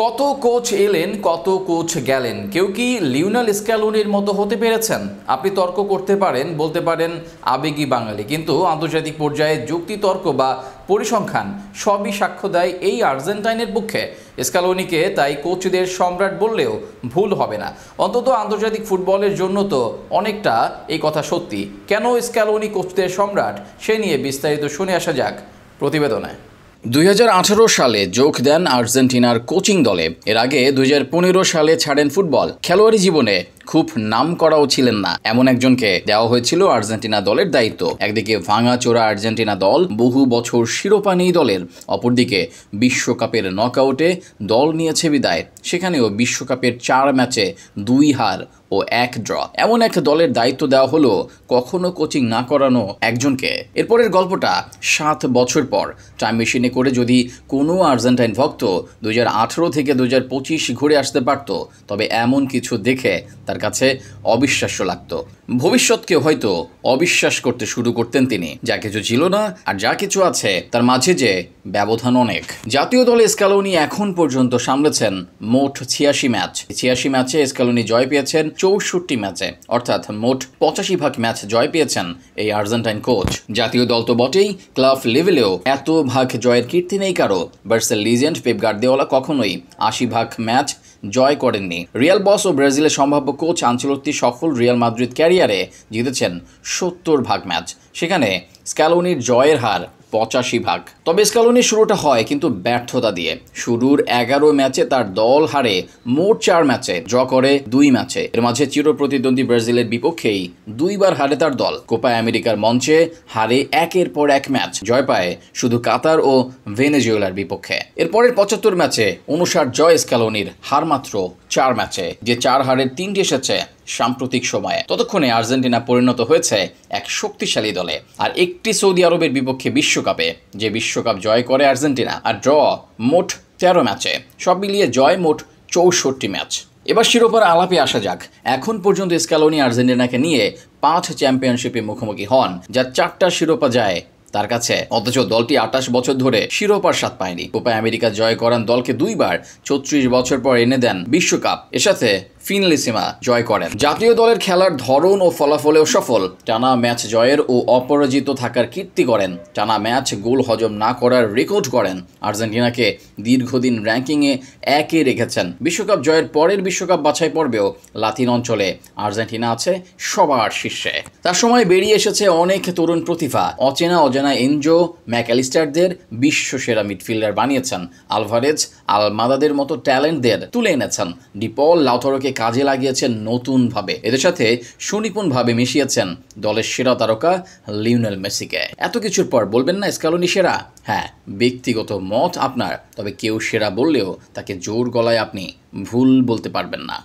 কত কোচ এলেন, কত কোচ গেলেন, কেউ কি লিওনেল স্ক্যালোনির মতো হতে পেরেছেন? আপনি তর্ক করতে পারেন, বলতে পারেন আবেগী বাঙালি, কিন্তু আন্তর্জাতিক পর্যায়ে যুক্তিতর্ক বা পরিসংখ্যান সবই সাক্ষ্য দেয় এই আর্জেন্টাইনের পক্ষে। স্ক্যালোনিকে তাই কোচদের সম্রাট বললেও ভুল হবে না। অন্তত আন্তর্জাতিক ফুটবলের জন্য তো অনেকটা এই কথা সত্যি। কেন স্ক্যালোনি কোচদের সম্রাট, সে নিয়ে বিস্তারিত শুনে আসা যাক প্রতিবেদনে। 2018 সালে যোগ দেন আর্জেন্টিনার কোচিং দলে। এর আগে 2015 সালে ছাড়েন ফুটবল। খেলোয়াড়ি জীবনে খুব নাম করাও ছিলেন না এমন একজনকে দেওয়া হয়েছিল আর্জেন্টিনা দলের দায়িত্ব। একদিকে ভাঙাচোরা আর্জেন্টিনা দল, বহু বছর শিরোপা নেই দলের, অপরদিকে বিশ্বকাপের নকআউটে দল নিয়েছে বিদায়, সেখানেও বিশ্বকাপের 4 ম্যাচে 2 হার ও 1 ড্র। এমন এক দলের দায়িত্ব দেওয়া হলো কখনো কোচিং না করানো একজনকে। এরপরের গল্পটা 7 বছর পর। টাইম মেশিনে করে যদি কোনো আর্জেন্টাইন ভক্ত 2018 থেকে 2025 ঘুরে আসতে পারত, তবে এমন কিছু দেখে তার কাছে অবিশ্বাস্য লাগত। ভবিষ্যৎকে হয়তো অবিশ্বাস করতে শুরু করতেন তিনি। যা কিছু ছিল না আর যা কিছু আছে তার মাঝে যে ব্যবধান অনেক। জাতীয় দলে স্ক্যালোনি এখন পর্যন্ত সামলেছেন মোট 86 ম্যাচ। 86 ম্যাচে স্ক্যালোনি জয় পেয়েছেন 64 ম্যাচে, অর্থাৎ মোট 85% ম্যাচ জয় পেয়েছেন এই আর্জেন্টাইন কোচ। জাতীয় দল তো বটেই, ক্লাব লেভেলেও এত ভাগ জয়ের কীর্তি নেই কারো। বার্সার লিজেন্ড পেপ গার্দিওলা কখনোই 80% ম্যাচ জয় করেননি। রিয়াল বস ও ব্রাজিলের সম্ভাব্য কোচ আনচেলত্তি সফল রিয়াল মাদ্রিদ ক্যারিয়ারে জিতেছেন 70% ম্যাচ, সেখানে স্ক্যালোনির জয়ের হার 85%। তবে স্ক্যালোনির শুরুটা হয় কিন্তু ব্যর্থতা দিয়ে। শুরুর 11 ম্যাচে তার দল হারে মোট 4 ম্যাচে, ড্র করে 2 ম্যাচে। এর মাঝে চিরপ্রতিদ্বন্দ্বী ব্রাজিলের বিপক্ষেই 2 বার হারে তার দল। কোপা আমেরিকার মঞ্চে হারে একের পর এক ম্যাচ, জয় পায় শুধু কাতার ও ভেনেজুয়েলার বিপক্ষে। এরপরের 75 ম্যাচে 59 জয় স্ক্যালোনির, হার মাত্র 4 ম্যাচে, যে 4 হারের 3টি এসেছে সাম্প্রতিক সময়ে। ততক্ষণে আর্জেন্টিনা পরিণত হয়েছে এক শক্তিশালী দলে, আর একটি সৌদি আরবের বিপক্ষে বিশ্বকাপে, যে বিশ্বকাপ জয় করে আর্জেন্টিনা, আর ড্র মোট 13 ম্যাচে। সব মিলিয়ে জয় মোট 64 ম্যাচ। এবার শিরোপার আলাপে আসা যাক। এখন পর্যন্ত স্ক্যালোনি আর্জেন্টিনাকে নিয়ে 5 চ্যাম্পিয়নশিপে মুখোমুখি হন, যার 4টা শিরোপা যায় তার কাছে। অথচ দলটি 28 বছর ধরে শিরোপার স্বাদ পায়নি। কোপা আমেরিকা জয় করান দলকে 2 বার, 34 বছর পর এনে দেন বিশ্বকাপ। এর সাথে ফিনলিসিমা জয় করেন। জাতীয় দলের খেলার ধরন ও ফলাফলেও সফল। টানা ম্যাচ জয়ের ও অপরাজিত থাকার কীর্তি করেন। টানা ম্যাচ গোল হজম না করার রেকর্ড করেন। আর্জেন্টিনাকে দীর্ঘদিন র্যাঙ্কিংয়ে 1-এ রেখেছেন। বিশ্বকাপ জয়ের পরের বিশ্বকাপ বাছাই পর্বেও লাতিন অঞ্চলে আর্জেন্টিনা আছে সবার শীর্ষে। তার সময় বেরিয়ে এসেছে অনেক তরুণ প্রতিভা। অচেনা অজানা এনজো ম্যাকঅ্যালিস্টারদের বিশ্বসেরা মিডফিল্ডার বানিয়েছেন। আলভারেজ, আলমাদাদের মতো ট্যালেন্টদের তুলে এনেছেন। ডিপল, লাউতারোকে কাজে লাগিয়েছেন নতুনভাবে। এদের সাথে সুনিপুণভাবে মিশিয়েছেন দলের সেরা তারকা লিওনেল মেসিকে। এত কিছুর পর বলবেন না স্ক্যালোনি সেরা? হ্যাঁ, ব্যক্তিগত মত আপনার, তবে কেউ সেরা বললেও তাকে জোর গলায় আপনি ভুল বলতে পারবেন না।